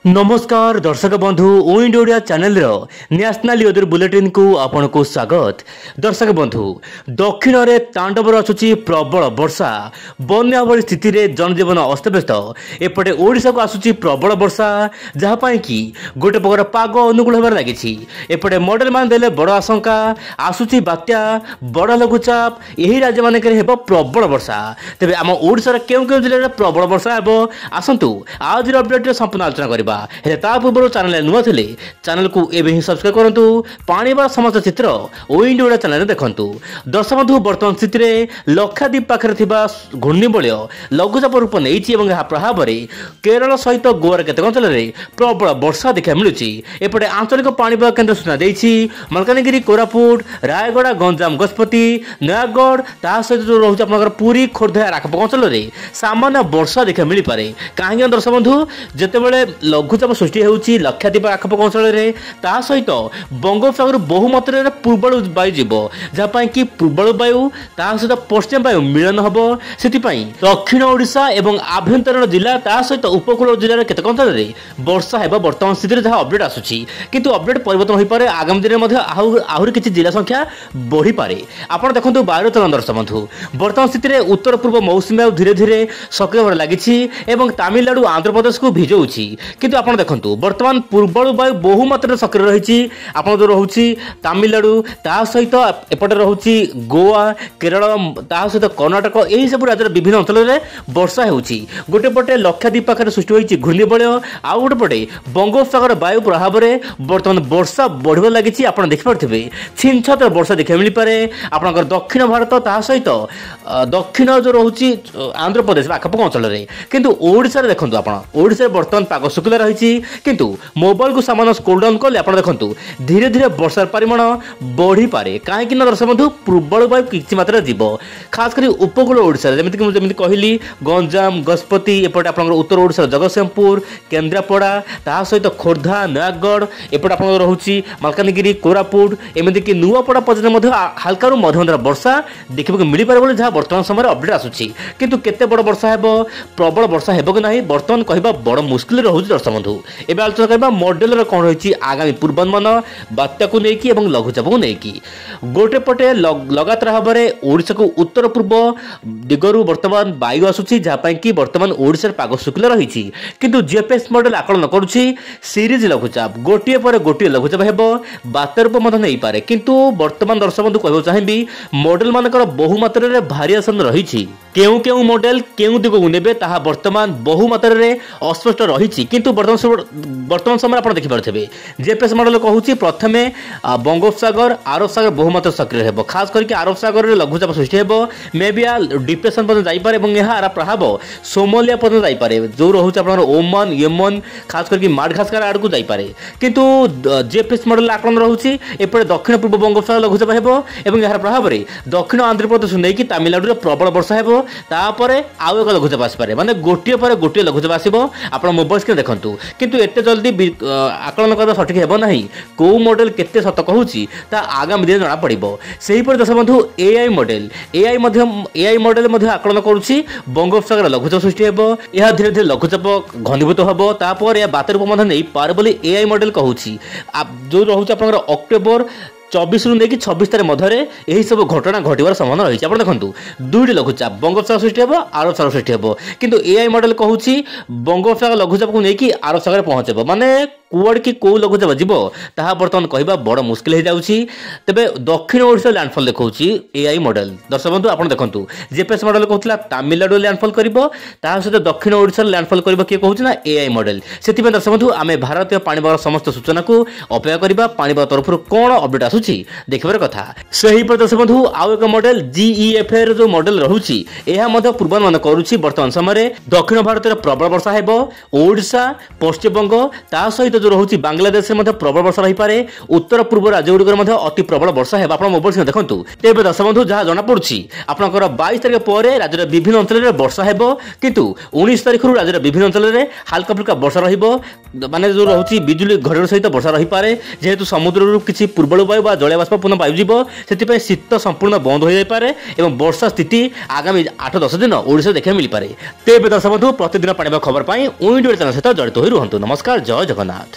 नमस्कार दर्शक बंधु ओइंड Odia channel national weather bulletin को आपन को स्वागत। दर्शक बंधु दक्षिण रे तांडव रचुची प्रबल वर्षा बन्या भली स्थिति रे जनजीवन अस्तव्यस्त। एपटे ओडिशा को आसुची प्रबल वर्षा जहाँ पाई कि गोटे प्रकार पाग अनुकूल होबार लागिछि। एपटे मॉडल मान देले बड़ आशंका आसुची बात्या बड़ लघुचाप एही राज्य मानक रे हेबो प्रबल वर्षा। तेबे आम ओडिशा रे केउ केउ जिल्ला रे प्रबल वर्षा हेबो आसंतु आज अपडेट रे संपूर्ण आलोचना करिबा। पूर्व चैनल नुआ थे चैनल को एवं ही सब्सक्राइब करूँ। पाणीपाग समस्त चित्र ओइंड ओडिया चैनल देखु। दर्शक बंधु वर्तमान स्थित में लक्षाद्वीप पाखे घूर्णिबलय लघुचाप रूप नहीं प्रभाव में केरल सहित गोवार केतक अंचल में प्रबल वर्षा देखा मिलूँ। एपटे आंचलिक पाणीपाग केन्द्र सूचना देती मलकानगिरी कोरापुट रायगड़ा गंजाम गजपति नयागढ़ ता सहित जो रोचे आप पुरी खोर्धा आखपाख अंचल में सामान्य वर्षा देखा मिल पाए। कहीं दर्शक बंधु जितेबाला लघुचाप सृष्टि होउची लक्षाद्वीप आखपाख अंचल में ता सहित बंगोपसागर बहु मात्रा पूर्वाणु वायु जीव जहाँ कि पूर्वाणु वायु ता सहित पश्चिम वायु मिलन हम से दक्षिण ओडिशा एवं आभ्यंतरीण जिला ता सहित उपकूल जिलार केतक अंचल में वर्षा है वर्तमान स्थिति जहाँ अपडेट आसूची। किंतु अपडेट परिवर्तन हो पारे आगामी दिन में आहरी किसी जिला संख्या बढ़ी पारे। आप देखो वायु चलन दर्शक बंधु वर्तमान स्थिति में उत्तर पूर्व मौसुमी वायु धीरे धीरे सक्रिय होने लगी तमिलनाडु आंध्र प्रदेश को भिजौची। किंतु आप देखो वर्तमान पूर्वाणु वायु बहु मात्रा सक्रिय रही जो रोचे तमिलनाडु ता सहित एपटे रोचे गोवा केरल ता सहित कर्णाटक यही सब राज्य विभिन्न अंचल में वर्षा होउची। गोटे पटे लक्षाद्वीप पाखे सृष्टि होती घूर्णिबलय आउ गोटे पटे बंगोपसागर वायु प्रभाव में वर्तमान वर्षा बढ़िया लगी। आप देखिपे छिनछतर वर्षा देखा मिल पाए आप दक्षिण भारत ता सहित दक्षिण जो रोचे आंध्र प्रदेश आखपाख अंचल में। किंतु ओडिशा देखो आप ओडिशा वर्तमान पाग शुक्ला रही किंतु मोबाइल को सामान स्क्रोल डाउन कले आप देखो धीरे धीरे वर्षार परिमाण बढ़ी पारे। कहीं दर्शक बंधु पूर्वाणु वायु किसी मात्रा जीव खासकर उपकूल ओडिशा जमी कहली गंजाम गजपति एपटे आप उत्तर ओडिशा जगतसिंहपुर केन्द्रापड़ा ता सहित खोर्धा नयागढ़ एपटे आप रोचे मलकानगिरी कोरापुट एमतीक नुआपड़ा पर्यटन हाल्का मध्यम वर्षा देखा मिल पारे जहाँ वर्तमान समय अपडेट आसूची। किंतु केते बड़ वर्षा हेबो प्रबल वर्षा हेबो कि नहीं वर्तमान कहबा बड़ मुश्किल रोचे। दर्शक बंधु एवं आलोचना करबा मॉडल कौन रही आगामी पूर्वानुमान बात्या को लेकिन और लघुचाप को लेकिन गोटे पटे लगातार भाव में ओडिशा को उत्तर पूर्व दिगरु वर्तमान वायु आसूची जहाँ कि वर्तमान ओडिशार पाग शुक्ला रही। किंतु जीपीएस मॉडल आकलन करुच्ची सीरीज लघुचाप गोटे पर गोटे लघुचाप हेबो बात्या रूप नहीं पारे। किंतु वर्तमान दर्शक बंधु कहबो चाहिए मॉडल मानकर बहु मात्रा भारिएसन रही केउ केउ मॉडल केउ दिग को नेबे ताहा वर्तमान बहु मात्रा रे अस्पष्ट रही। किंतु वर्तमान समय आप देखिपे जेपीएस मॉडल कहूँ प्रथमे बंगोपसागर आरब सागर बहुमात्रा सक्रिय हो खास करके आरब सागर में लघुचाप सृष्टि हो मे बी डिप्रेशन पर्यटन जापे और यार प्रभाव सोमालिया पर्यटन जापे जो रोचे आप ओमान यमन खास करके माडगास्कर आड़ को जापे। किंतु जेपीएस मॉडल आकलन रोचे एपटे दक्षिण पूर्व बंगोपसागर लघुचाप हो यार प्रभाव में दक्षिण आंध्र प्रदेश नहीं तमिलनाडु में प्रबल वर्षा हो आउ एक लघुचाप आसपे माने गोटे पर गोटे लघुचाप आसो आप मोबाइल स्क्रीन देखूँ। किंतु एत जल्दी आकलन करना सठिक हेब ना कौ मॉडल केते सत कहूँ आगामी दिन जना पड़ो। से दर्शक बंधु एआई मॉडल आकलन करुच्ची बंगोपसागर लघुचाप सृष्टि हो धीरे धीरे लघुचाप घनीभूत हम तापर यह बात्या रूप नहीं पारे बोली एआई मॉडल कहूँ जो रोचे आप अक्टोबर 24 रु लेकिन 26 तारीख मध्य यही सब घटना घटवार संभावना रही। आप देखो दुईटी लघुचाप बंगोपसागर सृष्टि हो आरब सागर सृष्टि हो। किंतु एआई मॉडल कहूँ बंगोपसागर लघुचाप को लेकिन आरब सागर पहुंचब माने कुआड़ कि कौ लघुचाप जीव ताहा वर्तमान कहवा बड़ मुश्किल हो जाऊँगी। तेबे दक्षिण ओडिशा लैंडफॉल देखा एआई मॉडल दर्शक बंधु आप देखो जेपीएस मॉडल कहला तमिलनाडु लैंडफॉल कर सहित दक्षिण ओडिशा लैंडफॉल कर किए कहूँ ना एआई मॉडल। से दर्शक बंधु आम भारतीय पाणीपाग समस्त सूचना को अपेक्षा करवा पाणीपाग तरफ कौन अपडेट आसूची देखबार कथा। से दर्शक बंधु आउ एक मॉडल जीईएफए जो मॉडल रोचे यह पूर्वानुमान करुच्ची वर्तमान समय दक्षिण भारत में प्रबल वर्षा हो ओडिशा पश्चिमबंग ता सहित जो रोचे बांग्लादेश में प्रबल वर्षा रही पारे उत्तर पूर्व राज्यगुड़िक अति प्रबल वर्षा है। आप मोबाइल स्क्रीन देखो तेज दर्शक बंधु जहाँ जमापड़ी आपंकर 22 तारिख पर राज्य विभिन्न अंचल में वर्षा है किंतु 19 तारिख राज्य विभिन्न अंचल में हाल्का फुल्का वर्षा माने जो रोचे बिजुली घड़घड़ सहित वर्षा रही पारे जेहेतु समुद्र किसी पूर्वाणु वायु व जलीय बाष्पूर्ण वायु जीव से शीत संपूर्ण बंद हो जाए और वर्षा स्थिति आगामी 8-10 दिन ओडिशा देखा मिल पारे। तेज दर्शक बंधु प्रतिदिन पाणीपाग खबर पर उइंडिया चैनल सहित जड़ित हो रुहतु। नमस्कार, जय जगन्नाथ।